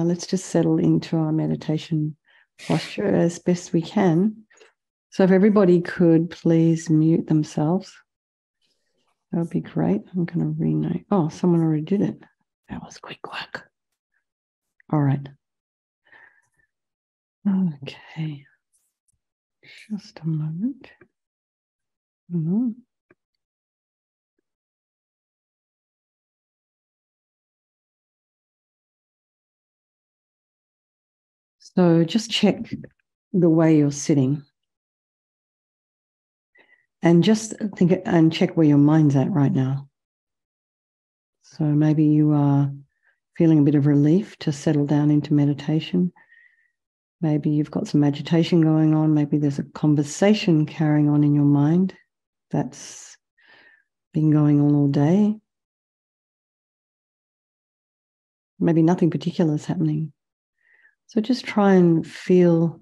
let's just settle into our meditation posture as best we can. So if everybody could please mute themselves, that would be great. I'm going to rename. Oh, someone already did it. That was quick work. All right. Okay. Just a moment. So just check the way you're sitting. And just think and check where your mind's at right now. So maybe you are feeling a bit of relief to settle down into meditation. Maybe you've got some agitation going on. Maybe there's a conversation carrying on in your mind that's been going on all day. Maybe nothing particular is happening. So just try and feel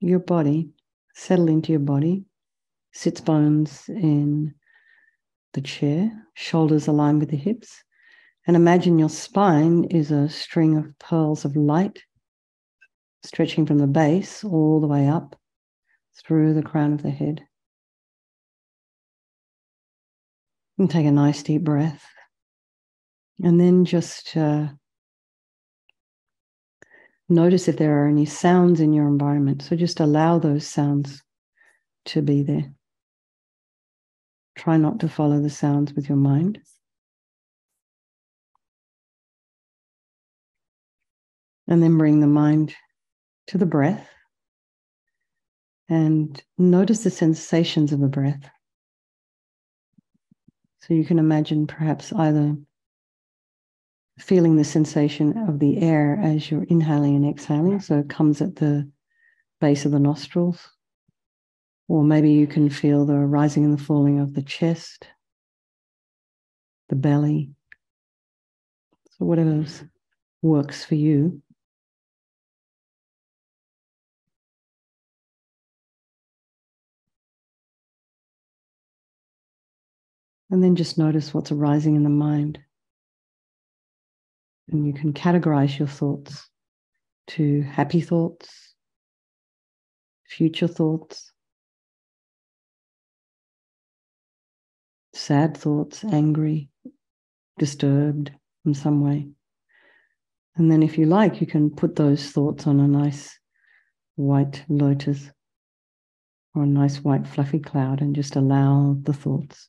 your body, settle into your body. Sits bones in the chair, shoulders aligned with the hips. And imagine your spine is a string of pearls of light stretching from the base all the way up through the crown of the head. And take a nice deep breath. And then just notice if there are any sounds in your environment. So just allow those sounds to be there. Try not to follow the sounds with your mind. And then bring the mind to the breath and notice the sensations of the breath. So you can imagine perhaps either feeling the sensation of the air as you're inhaling and exhaling, so it comes at the base of the nostrils. Or maybe you can feel the rising and the falling of the chest, the belly. So whatever works for you. And then just notice what's arising in the mind. And you can categorize your thoughts to happy thoughts, future thoughts, sad thoughts, angry, disturbed in some way. And then if you like, you can put those thoughts on a nice white lotus or a nice white fluffy cloud and just allow the thoughts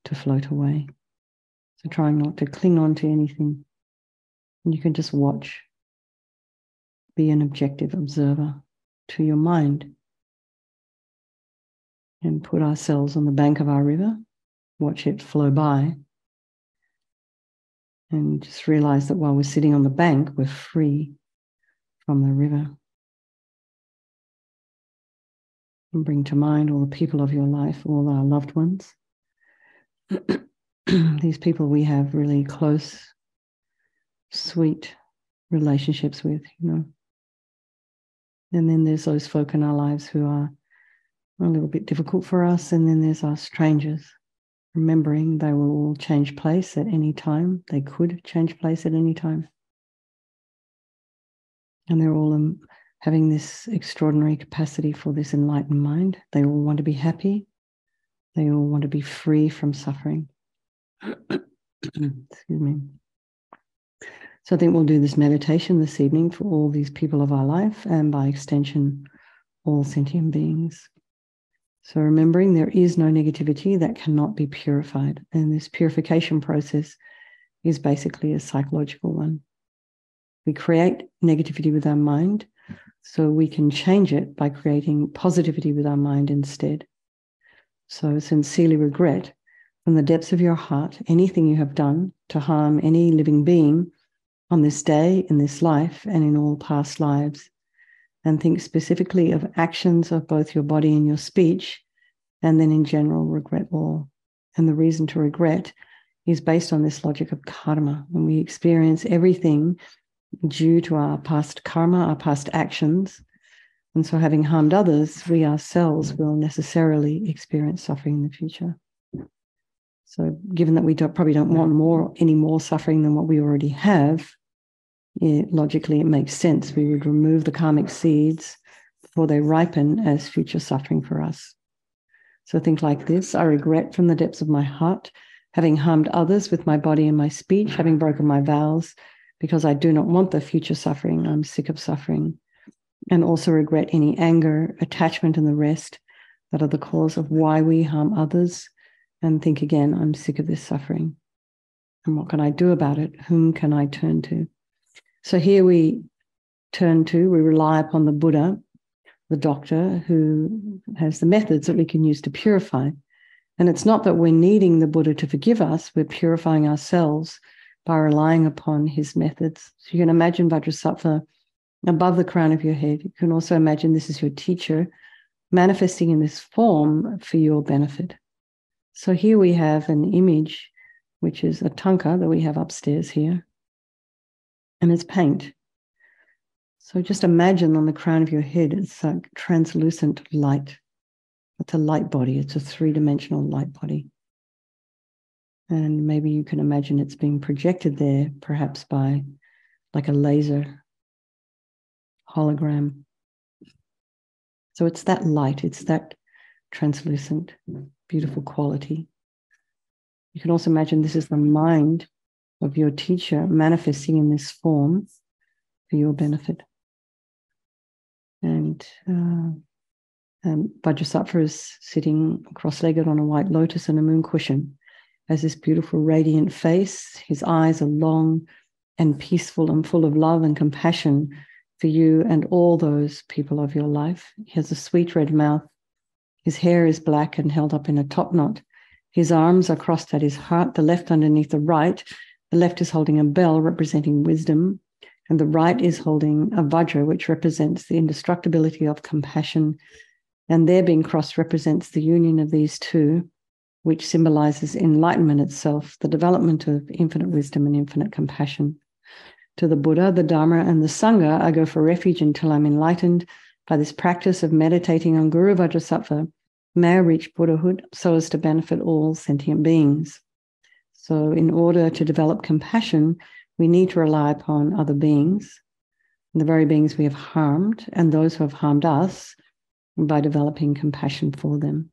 to float away. So trying not to cling on to anything. And you can just watch, be an objective observer to your mind. And put ourselves on the bank of our river, watch it flow by. And just realize that while we're sitting on the bank, we're free from the river. And bring to mind all the people of your life, all our loved ones. These people we have really close, sweet relationships with, you know. And then there's those folk in our lives who are a little bit difficult for us. And then there's our strangers, remembering they will all change place at any time. They could change place at any time. And they're all having this extraordinary capacity for this enlightened mind. They all want to be happy. They all want to be free from suffering. Excuse me. So I think we'll do this meditation this evening for all these people of our life and by extension, all sentient beings. So remembering there is no negativity that cannot be purified. And this purification process is basically a psychological one. We create negativity with our mind so we can change it by creating positivity with our mind instead. So sincerely regret from the depths of your heart anything you have done to harm any living being on this day, in this life, and in all past lives. And think specifically of actions of both your body and your speech, and then in general, regret all. And the reason to regret is based on this logic of karma. When we experience everything due to our past karma, our past actions, and so having harmed others, we ourselves will necessarily experience suffering in the future. So given that we probably don't want any more suffering than what we already have, logically it makes sense. We would remove the karmic seeds before they ripen as future suffering for us. So think like this: I regret from the depths of my heart having harmed others with my body and my speech, having broken my vows, because I do not want the future suffering. I'm sick of suffering. And also regret any anger, attachment, and the rest that are the cause of why we harm others. And think again, I'm sick of this suffering. And what can I do about it? Whom can I turn to? So here we rely upon the Buddha, the doctor, who has the methods that we can use to purify. And it's not that we're needing the Buddha to forgive us, we're purifying ourselves by relying upon his methods. So you can imagine Vajrasattva above the crown of your head. You can also imagine this is your teacher manifesting in this form for your benefit. So here we have an image, which is a tanka that we have upstairs here, and it's paint. So just imagine on the crown of your head, it's like translucent light. It's a light body. It's a three-dimensional light body. And maybe you can imagine it's being projected there, perhaps by like a laser hologram. So it's that light, it's that translucent, beautiful quality. You can also imagine this is the mind of your teacher manifesting in this form for your benefit. And Vajrasattva is sitting cross-legged on a white lotus and a moon cushion, has this beautiful radiant face. His eyes are long and peaceful and full of love and compassion for you and all those people of your life. He has a sweet red mouth. His hair is black and held up in a top knot. His arms are crossed at his heart, the left underneath the right. The left is holding a bell representing wisdom, and the right is holding a vajra, which represents the indestructibility of compassion. And their being crossed represents the union of these two, which symbolizes enlightenment itself, the development of infinite wisdom and infinite compassion. To the Buddha, the Dharma, and the Sangha, I go for refuge until I'm enlightened. By this practice of meditating on Guru Vajrasattva, may I reach Buddhahood so as to benefit all sentient beings. So in order to develop compassion, we need to rely upon other beings, the very beings we have harmed, and those who have harmed us, by developing compassion for them.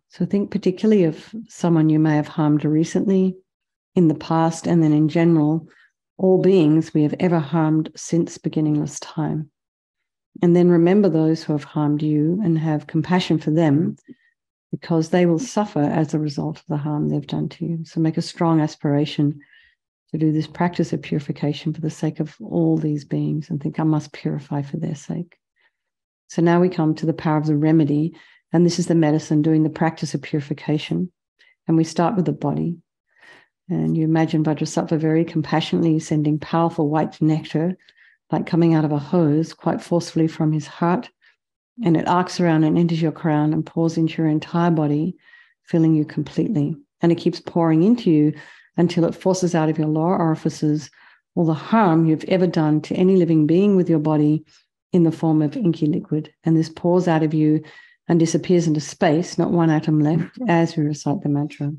So think particularly of someone you may have harmed recently, in the past, and then in general, all beings we have ever harmed since beginningless time. And then remember those who have harmed you and have compassion for them, because they will suffer as a result of the harm they've done to you. So make a strong aspiration to do this practice of purification for the sake of all these beings, and think, I must purify for their sake. So now we come to the power of the remedy, and this is the medicine doing the practice of purification. And we start with the body. And you imagine Vajrasattva very compassionately sending powerful white nectar, like coming out of a hose, quite forcefully from his heart. And it arcs around and enters your crown and pours into your entire body, filling you completely. And it keeps pouring into you until it forces out of your lower orifices all the harm you've ever done to any living being with your body in the form of inky liquid. And this pours out of you and disappears into space, not one atom left, as we recite the mantra.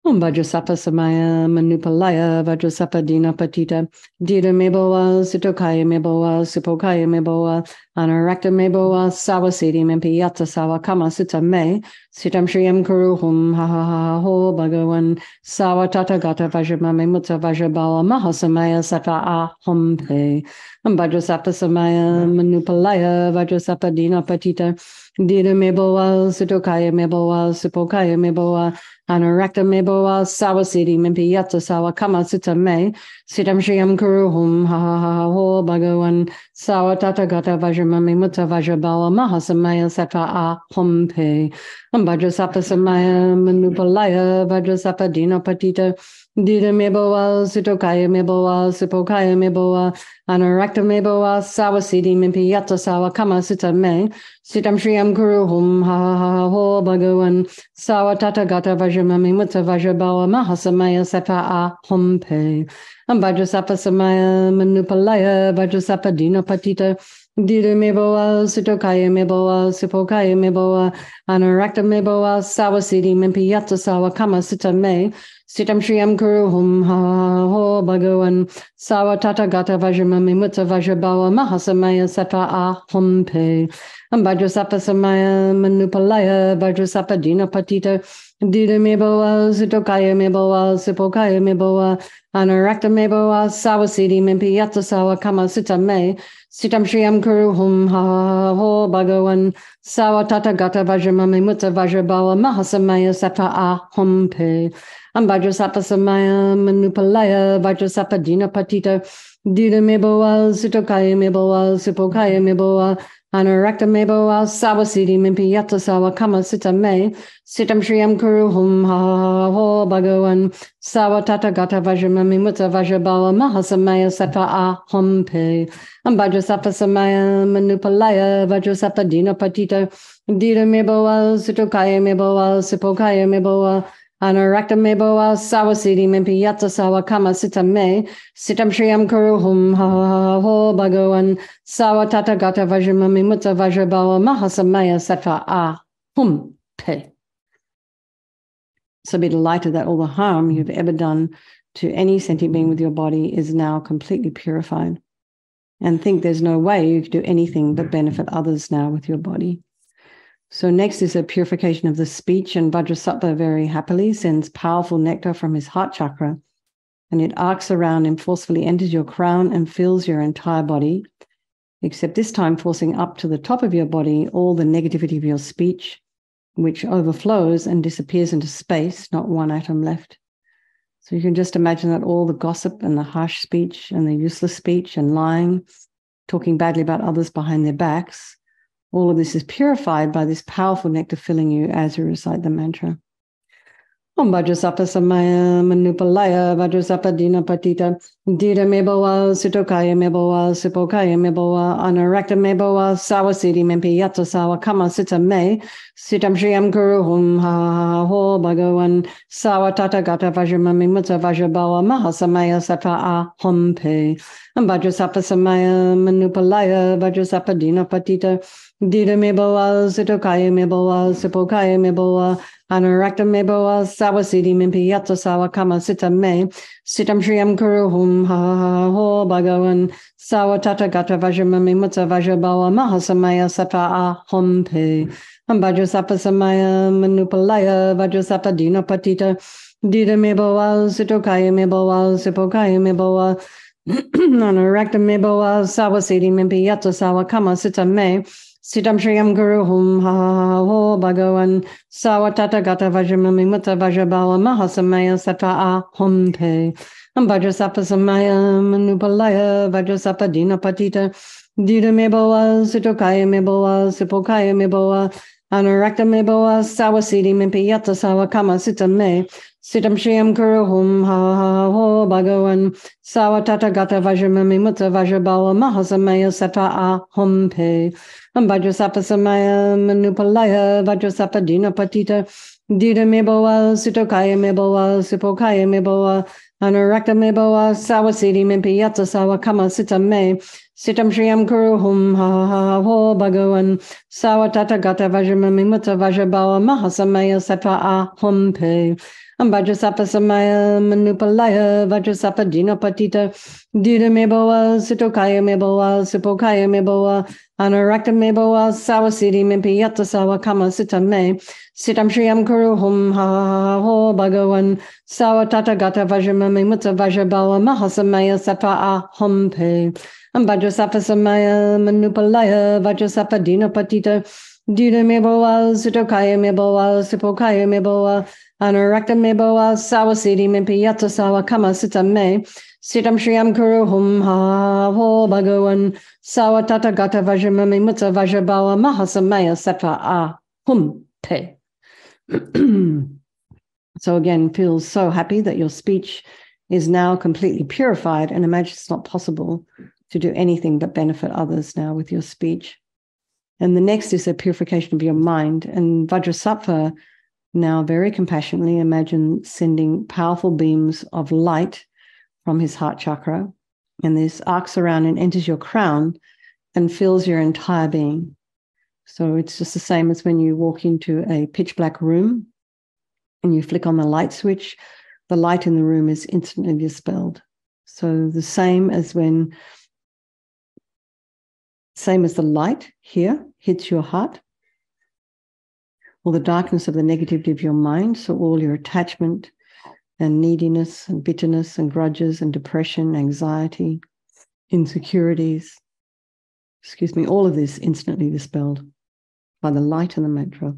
Om Vajrasattva Samaya Manupalaya Vajrasattva Dina Patita Dita Meboa Sitokaya Meboa Supokaya Meboa Anarakta Meboa Sawasiti Mempiyata Sawa Kama Sutta Me Sitam Shriyam Kuruhum Ha Ha Ha Ho Bhagavan Sawa Tata Gata Vajramame Mutta Vajrabala Mahasamaya Sata Ahom Pe Om Vajrasattva Samaya Manupalaya Vajrasattva Dina Patita Dita Meboa Sitokaya Meboa Supokaya Meboa Anarakta Meboa Sawasiti Mimpiyata Sawa Kama Sutta Me Sitam Shriyam Kuruhum Ha Ha Ha Ho Bhagavan Sawa Tata Gata Vajramame Mutta Vajrabala Mahasamaya Sata Ahom Pe Om Vajrasattva Samaya Manupalaya Vajrasattva Dina Patita Dita Meboa Sitokaya Meboa Supokaya Meboa Anarakta Meboa Sawasiti Mimpiyata Sawa Kama Sutta Me Sitam Shriyam Kuruhum Ha Ha Ha Ho Bhagavan Sawa Tata Gata Vajramame Mutta Vajrabala Mahasamaya Sata Ahom Pe Om Vajrasattva Samaya Manupalaya Vajrasattva Dina Patita Dita Meboa Sitokaya Meboa Supokaya Meboa Anarakta Meboa Sawasiti Mimpiyata Sawa Kama Sutta Me Sitam Shriyam Kuru Hum Ha Ho Bhagavan Sawa Tata Gata Vajramami Mutta Vajrabawa Mahasamaya Sattva Ahum Pe Vajrasapa Samaya Manupalaya Vajrasapa Dina Patita Dida Meboa Zitokaya Meboa Sipokaya Meboa Anarakta Meboa Sawasidi Mimpi Yata Sawa Kama Sita Me Sitam Shriyam Kuru Hum Ha Ho Bhagavan Sawa Tata Gata Vajramami Mutta Vajrabawa Mahasamaya Sattva Ahum Pe Vajrasapa Samaya Manupalaya Vajrasapa Dina Patita Dida Meboa Zitokaya Meboa Sipokaya Meboa Anarakta Meboa Sawasidi Mimpi Yata Sawa Kama Sita Me Sitam Shriyam Kuru Hum Ha Ho Bhagavan Sawa Tata Gata Vajramami Mutta Vajrabawa Mahasamaya Sattva Ahum Pe Vajrasapa Samaya Manupalaya Vajrasapa Dina Patita Dida Meboa Zitokaya Meboa Sipokaya Meboa Anarakta Meboa Sawasidi Mimpi Yata Sawa Kama Sita Me Sitam Shriyam Kuru Hum Ha Ho Bhagavan Sawa Tata Gata Vajramami Mutta Vajrabawa Mahasamaya Sattva Ahum Pe. So be delighted that all the harm you've ever done to any sentient being with your body is now completely purified. And think there's no way you can do anything but benefit others now with your body. So next is a purification of the speech, and Vajrasattva very happily sends powerful nectar from his heart chakra, and it arcs around and forcefully enters your crown and fills your entire body, except this time forcing up to the top of your body all the negativity of your speech, which overflows and disappears into space, not one atom left. So you can just imagine that all the gossip and the harsh speech and the useless speech and lying, talking badly about others behind their backs, all of this is purified by this powerful nectar filling you as you recite the mantra. Om Vajrasapa Samaya Manupalaya Vajrasapa Dina Patita Dida Meboa Sitokaya Meboa Sipokaya Meboa Anarakta Meboa Sawasidi Mimpi Yata Sawa Kama Sita Me Sitam Shriyam Kuru Hum Ha Ho Bhagavan Sawa Tata Gata Vajramami Mutta Vajrabawa Mahasamaya Sattva Ahum Pe Vajrasapa Samaya Manupalaya Vajrasapa Dina Patita Dida Meboa Sitokaya Meboa Sipokaya Meboa Anarakta Meboa Sawasidi Mimpi Yata Sawa Kama Sita Me Sitam Shriyam Kuru Hum Ha Ho Bhagavan Sawa Tata Gata Vajramami Mutta Vajrabawa Mahasamaya Sattva Ahum Pe Vajrasapa Samaya Manupalaya Vajrasapa Dina Patita Dida Meboa Sitokaya Meboa Sipokaya Meboa Anarakta Meboa Sawasidi Mimpi Yata Sawa Kama Sita Me Sitam Shriyam Guru Hum Ha Ho Bhagavan Sawa Tata Gata Vajramami Mutta Vajrabawa Mahasamaya Sattva Ahum Pe Vajrasapa Samaya Manupalaya Vajrasapa Dina Patita Dida Meboa Sitokaya Meboa Sipokaya Meboa Anarakta Meboa Sawasidi Mimpi Yata Sawa Kama Sita Me Sitam Shriyam Kuru Hum Ha Ho Bhagavan Sawa Tata Gata Vajramami Mutta Vajrabawa Mahasamaya Sattva Ahum Pe Vajrasapa Samaya Manupalaya Vajrasapa Dina Patita Dida Meboa Sitokaya Meboa Sipokaya Meboa Anarakta Meboa Sawasidi Mimpi Yata Sawa Kama Sita Me Sitam Shriyam Kuru Hum Ha Ho Bhagavan Sawa Tata Gata Vajramami Mutta Vajrabawa Mahasamaya Sattva Ahum Pe Vajrasapa Samaya Manupalaya Vajrasapa Dina Patita Dida Meboa Sitokaya Meboa Sipokaya Meboa Anarakta Meboa Sawasidi Mimpi Yata Sawa Kama Sita Me Sitam Shriyam Kuru Hum Ha Ho Bhagavan Sawa Tata Gata Vajramami Mutta Vajrabawa Mahasamaya Sattva Ahum Pe Vajrasapa Samaya Manupalaya Vajrasapa Dina Patita Dida Meboa Sitokaya Meboa Sipokaya Meboa Anarakta Meboa Sawasidi Mimpi Yata Sawa Kama Sita Me Sitam Shriyam Kuru Hum Ha Ho Bhagavan Sawa Tata Gata Vajramami Mutta Vajrabawa Mahasamaya Sattva Ahum Pe. So again, feel so happy that your speech is now completely purified, and imagine it's not possible to do anything but benefit others now with your speech. And the next is a purification of your mind. And Vajrasattva now very compassionately imagine sending powerful beams of light from his heart chakra, and this arcs around and enters your crown and fills your entire being. So it's just the same as when you walk into a pitch black room and you flick on the light switch. the light in the room is instantly dispelled. So the same as the light here hits your heart, or the darkness of the negativity of your mind, so all your attachment and neediness and bitterness and grudges and depression, anxiety, insecurities, all of this instantly dispelled by the light and the mantra.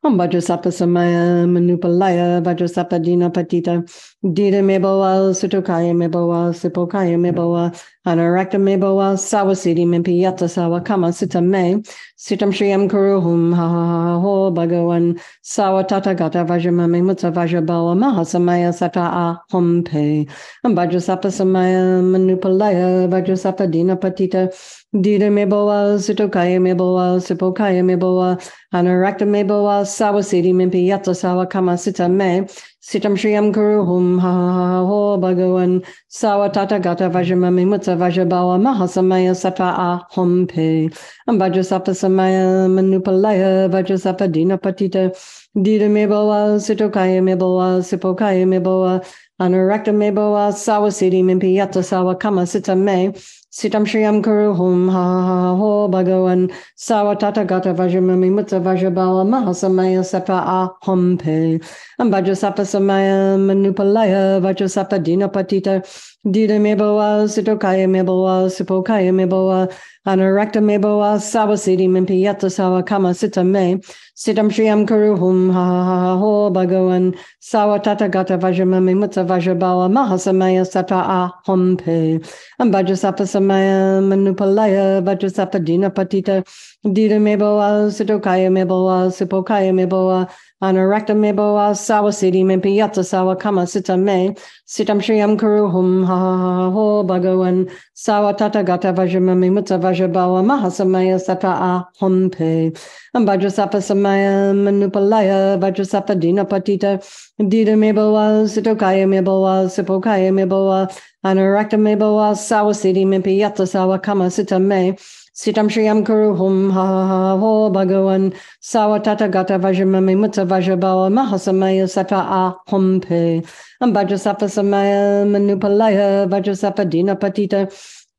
Om Vajrasapa Samaya Manupalaya Vajrasapa Dina Patita Dida Meboa Sutukaya Meboa Sipokaya Meboa Anarakta Meboa Sawasidi Mimpiyata Sawa Kama Sita Me Sitam Shriyam Kuruhum Ha Ha Ho Bhagavan Sawa Tata Gata Vajramami Mutta Vajrabawa Mahasamaya Sata A Hompe Om Vajrasapa Samaya Manupalaya Vajrasapa Dina Patita Dida Meboa Sutukaya Meboa Sipokaya Meboa Anarakta Meboa Sawasidi Mimpi Yata Sawa Kama Sita Me Sitam Shriyam Kuruhum Ha Ha Ho Bhagavan Sawa Tata Gata Vajramami Mutta Vajrabawa Mahasamaya Sata A Hompe Vajrasapa Samaya Manupalaya Vajrasapa Dina Patita Dida Meboa Sitokaya Meboa Sipokaya Meboa Anarakta Meboa Sawasidi Mimpi Yata Sawa Kama Sita Me Sitam Shriyam Kuruhum Ha Ha Ho Bhagavan Sawa Tata Gata Vajramami Mutta Vajrabawa Mahasamaya Sata A Hompe Vajrasapa Samaya Manupalaya Vajrasapa Dina Patita Dida Meboa Sitokaya Meboa Sipokaya Meboa Anarakta Meboa Sawasidi Mimpi Yata Sawa Kama Sita Me Sitam Shriyam Kuruhum Ha Ha Ho Bhagavan Sawa Tata Gata Vajramami Mutta Vajrabawa Mahasamaya Sata A Hompe Vajrasapa Samaya Manupalaya Vajrasapa Dina Patita Dida Meboa Sitokaya Meboa Sipokaya Meboa Anarakta Meboa Sawasidi Mimpi Yata Sawa Kama Sita Me Sitam Shriyam Kuruhum Ha Ha Ho Bhagavan Sawa Tata Gata Vajramami Mutta Vajrabawa Mahasamaya Sata A Hompe Vajrasapa Samaya Manupalaya Vajrasapa Dina Patita Dida Meboa Sitokaya Meboa Sipokaya Meboa Anarakta Meboa Sawasidi Mimpi Yata Sawa Kama Sita Me Sitam Shriyam Kuruhum Ha Ha Ho Bhagavan Sawa Tata Gata Vajramami Mutta Vajrabawa Mahasamaya Sata A Hompe Vajrasapa Samaya Manupalaya Vajrasapa Dina Patita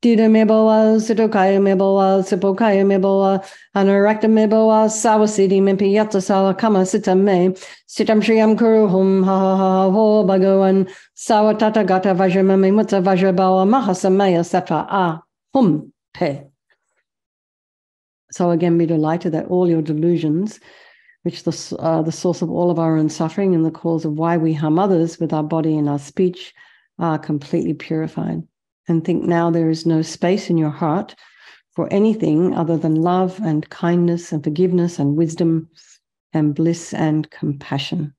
Dida Meboa Sitokaya Meboa Sipokaya Meboa Anarakta Meboa Sawasidi Mimpi Yata Sawa Kama Sita Me Sitam Shriyam Kuruhum Ha Ha Ho Bhagavan Sawa Tata Gata Vajramami Mutta Vajrabawa Mahasamaya Sata A Hompe. So again, be delighted that all your delusions, which are the source of all of our own suffering and the cause of why we harm others with our body and our speech, are completely purified. And think now there is no space in your heart for anything other than love and kindness and forgiveness and wisdom and bliss and compassion.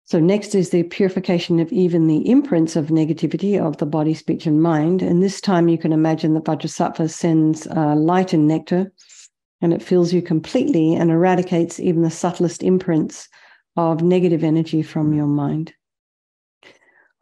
So next is the purification of even the imprints of negativity of the body, speech, and mind. And this time you can imagine that Vajrasattva sends light and nectar, and it fills you completely and eradicates even the subtlest imprints of negative energy from your mind.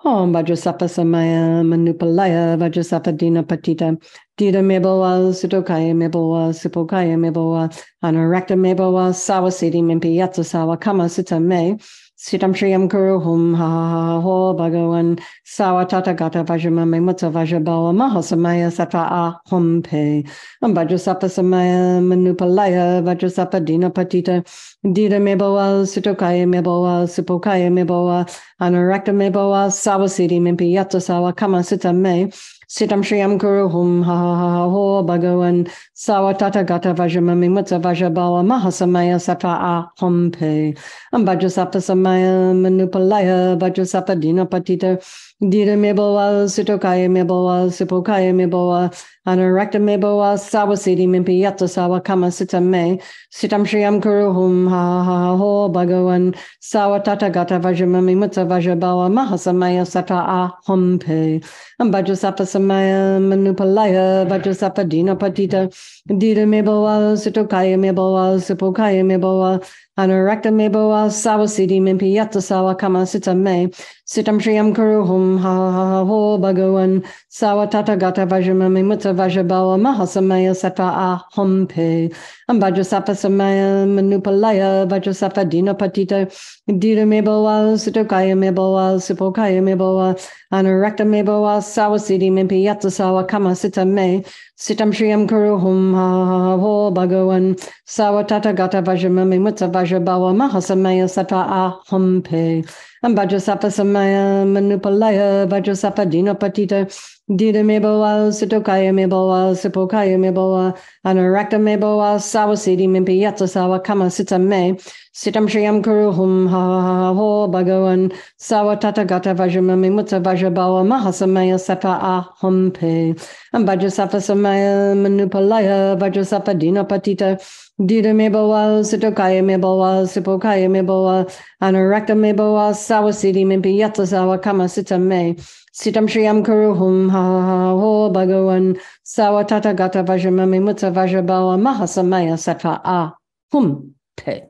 Om Vajrasapa Samaya Manupalaya Vajrasapa Dina Patita Dida Meboa Sutokaya Meboa Sipokaya Meboa Anarakta Meboa Sawasidi Mimpi Yatsa Sawa Kama Sita Me Sitam Shriyam Kuruhum Ha Ha Ho Bhagavan Sawa Tata Gata Vajramami Mutta Vajrabawa Mahasamaya Sata A Hompe Vajrasapa Samaya Manupalaya Vajrasapa Dina Patita Dida Meboa Sutokaya Meboa Sipokaya Meboa Anarakta Meboa Sawasidi Mimpi Yatsa Sawa Kama Sita Me Sitam Shriyam Kuruhum Ha Ha Ho Bhagavan Sawa Tata Gata Vajramami Mutta Vajrabawa Mahasamaya Sata A Hompe Vajrasapa Samaya Manupalaya Vajrasapa Dina Patita Dida Meboa Sutokaya Meboa Sipokaya Meboa Anarakta Meboa Sawasidi Mimpi Yatsa Sawa Kama Sita Me Sitam Shriyam Kuruhum Ha Ha Ho Bhagavan Sawa Tata Gata Vajramami Mutta Vajrabawa Mahasamaya Sata A Hompe Vajrasapa Samaya Manupalaya Vajrasapa Dina Patita Dida Meboa Sutokaya Meboa Sipokaya Meboa Anurakta meboa sawasidi mimpi yatta sawa kama sita me. Sitam shriyam kuruhum ha ha ha ho bhagavan. Sawa tata gata vajramami mutta vajrabawa mahasamaya sattva aham pe. Vajrasapa samaya manupalaya vajrasapa dina patita. Dita meboa sitokaya meboa sipokaya meboa. Anurakta meboa sawasidi mimpi yatta sawa kama sita me. Sitam shriyam kuruhum ha ha ha ho bhagavan. Sawa tata gata vajramami mutta vajrabawa mahasamaya sattva aham pe. Vajrasapa samaya manupalaya vajrasapa dina patita. Dita meboa sitokaya meboa sipokaya meboa. Anurakta meboa sawasidi mimpi yatta sawa kama sita me. Sitam shriyam kuruhum ha ha ha ho bhagavan. Sawa tata gata vajramami mutta vajrabawa mahasamaya sattva aham pe. Vajrasapa samaya manupalaya vajrasapa dina patita. Dita meboa sitokaya meboa sipokaya meboa. Anurakta meboa sawasidi mimpi yatta sawa kama sita me. Sitam shriyam kuruhum ha ha ha ho bhagavan. Sawa tata gata vajramami mutta vajrabawa mahasamaya sattva aham pe.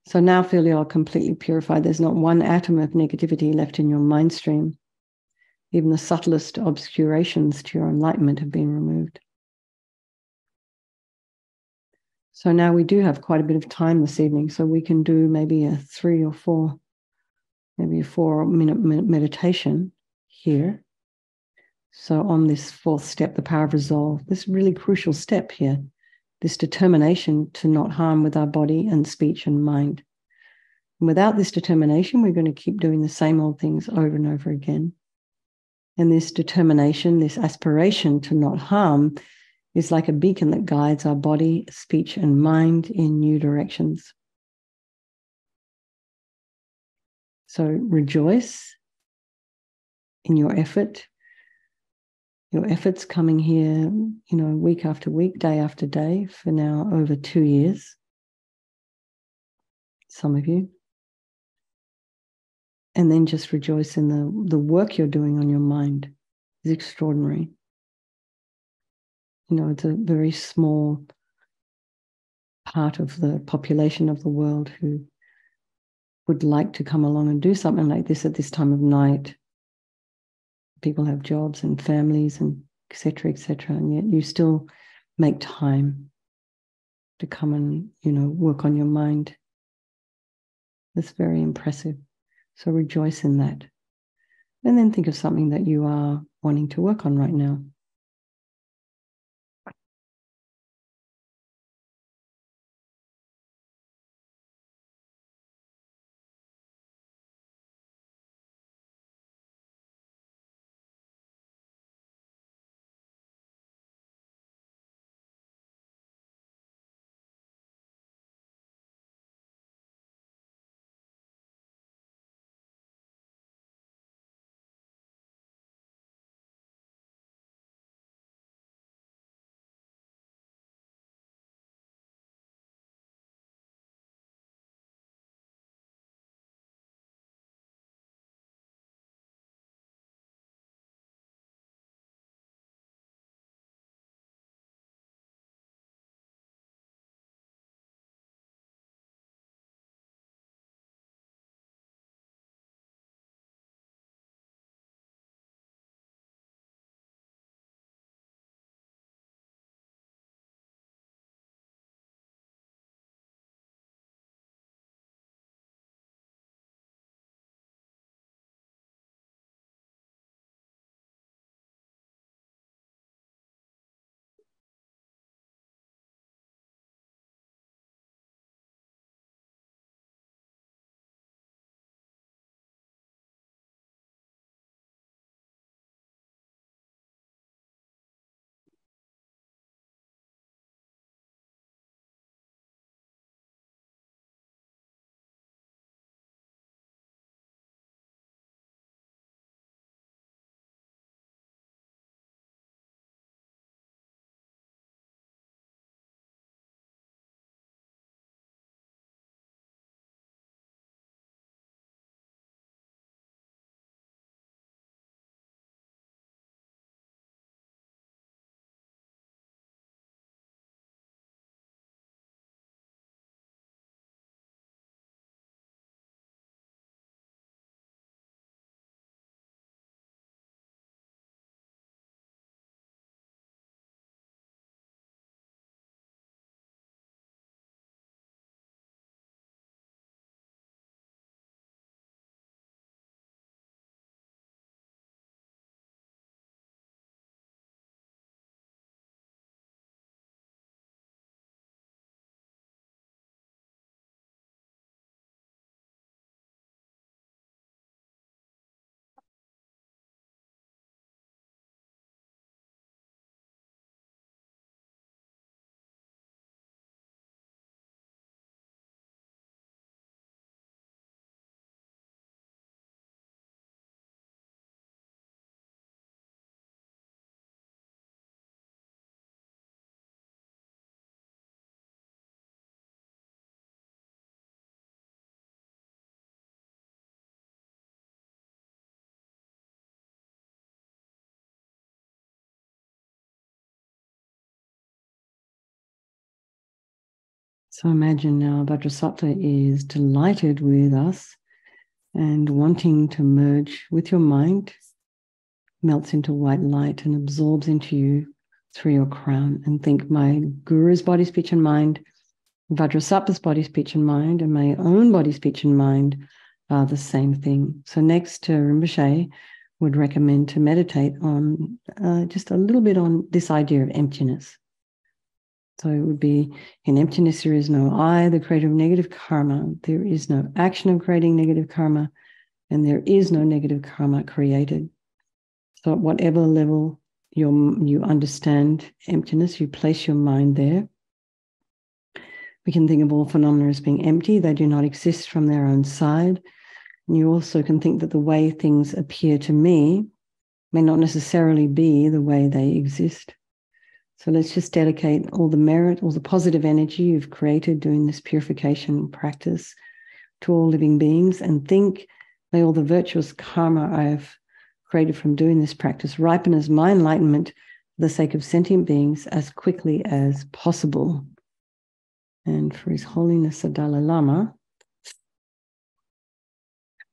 So now feel you are completely purified. There's not one atom of negativity left in your mind stream. Even the subtlest obscurations to your enlightenment have been removed. So now we do have quite a bit of time this evening, so we can do maybe a 4-minute meditation here. So on this fourth step, the power of resolve, this really crucial step here, this determination to not harm with our body and speech and mind. And without this determination, we're going to keep doing the same old things over and over again. And this determination, this aspiration to not harm is like a beacon that guides our body, speech, and mind in new directions. So rejoice in your effort. Your efforts coming here, week after week, day after day for now over 2 years. Some of you. And then just rejoice in the work you're doing on your mind is extraordinary. It's a very small part of the population of the world who would like to come along and do something like this at this time of night. People have jobs and families and et cetera, and yet you still make time to come and, work on your mind. That's very impressive. So rejoice in that. And then think of something that you are wanting to work on right now. So imagine now Vajrasattva is delighted with us and wanting to merge with your mind, melts into white light and absorbs into you through your crown. And think, my guru's body, speech, and mind, Vajrasattva's body, speech, and mind, and my own body, speech, and mind are the same thing. So next, Rinpoche would recommend to meditate on just a little bit on this idea of emptiness. So it would be, in emptiness, there is no I, the creator of negative karma. There is no action of creating negative karma, and there is no negative karma created. So at whatever level you understand emptiness, you place your mind there. We can think of all phenomena as being empty. They do not exist from their own side. And you also can think that the way things appear to me may not necessarily be the way they exist. So let's just dedicate all the merit, all the positive energy you've created doing this purification practice to all living beings, and think, may all the virtuous karma I've created from doing this practice ripen as my enlightenment for the sake of sentient beings as quickly as possible. And for His Holiness the Dalai Lama,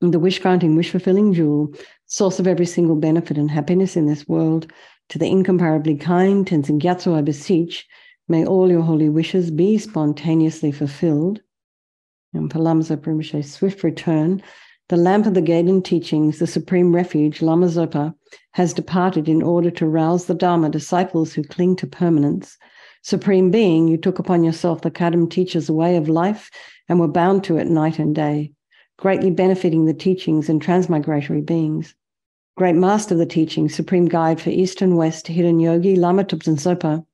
the wish-granting, wish-fulfilling jewel, source of every single benefit and happiness in this world, to the incomparably kind Tenzin Gyatso I beseech, may all your holy wishes be spontaneously fulfilled. And for Lama Zopa Rinpoche's swift return, the lamp of the Gaiden teachings, the supreme refuge, Lama Zopa, has departed in order to rouse the Dharma disciples who cling to permanence. Supreme Being, you took upon yourself the Kadam teacher's way of life and were bound to it night and day, greatly benefiting the teachings and transmigratory beings. Great Master of the teachings, Supreme Guide for East and West, Hidden Yogi, Lama Tupten Zopa.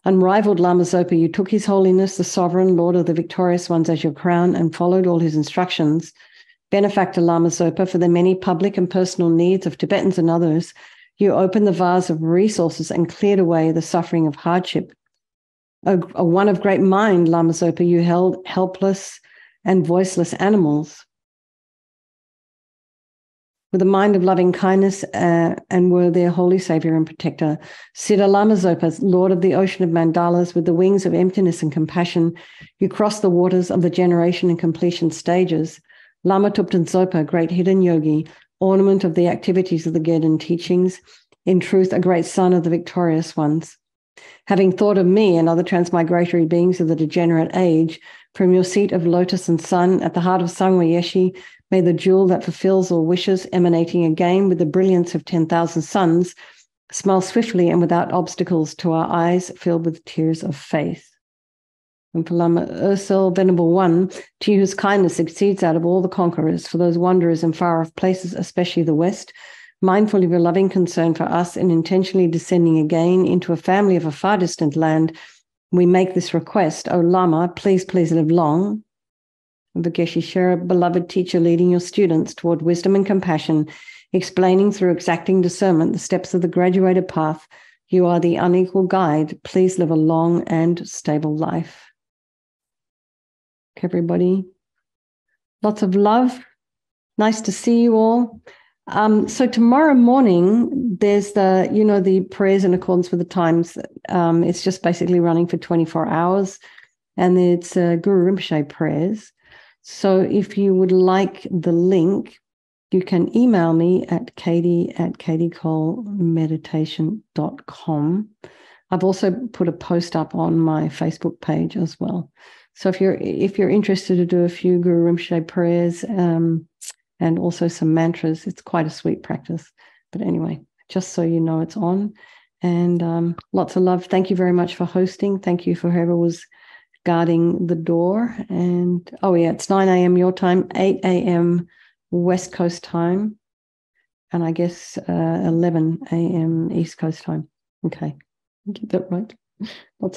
Unrivaled Lama Zopa, you took His Holiness, the Sovereign Lord of the Victorious Ones, as your crown and followed all his instructions. Benefactor Lama Zopa, for the many public and personal needs of Tibetans and others, you opened the vase of resources and cleared away the suffering of hardship. A one of great mind, Lama Zopa, you held helpless and voiceless animals with a mind of loving kindness and were their holy savior and protector. Siddha Lama Zopa, Lord of the ocean of mandalas, with the wings of emptiness and compassion, you crossed the waters of the generation and completion stages. Lama Tupten Zopa, great hidden yogi, ornament of the activities of the Gaiden teachings, in truth, a great son of the victorious ones. Having thought of me and other transmigratory beings of the degenerate age, from your seat of lotus and sun at the heart of Sangwa Yeshi, may the jewel that fulfills all wishes, emanating again with the brilliance of 10,000 suns, smile swiftly and without obstacles to our eyes filled with tears of faith. And for Lama Ursel, Venerable One, to you whose kindness exceeds that of all the conquerors, for those wanderers in far-off places, especially the West, mindful of your loving concern for us and intentionally descending again into a family of a far distant land, we make this request. O Lama, please live long. Vageshi Shera, beloved teacher, leading your students toward wisdom and compassion, explaining through exacting discernment the steps of the graduated path. You are the unequal guide. Please live a long and stable life. Okay, everybody. Lots of love. Nice to see you all. So tomorrow morning, there's the prayers in accordance with the times. It's just basically running for 24 hours, and it's Guru Rinpoche prayers. So if you would like the link, you can email me at katie@katiecolemeditation.com. I've also put a post up on my Facebook page as well. So if you're interested to do a few Guru Rinpoche prayers, and also some mantras. It's quite a sweet practice. But anyway, just so you know, it's on. And lots of love. Thank you very much for hosting. Thank you for whoever was guarding the door. And, it's 9 a.m. your time, 8 a.m. West Coast time, and I guess 11 a.m. East Coast time. Okay, get that right. Lots of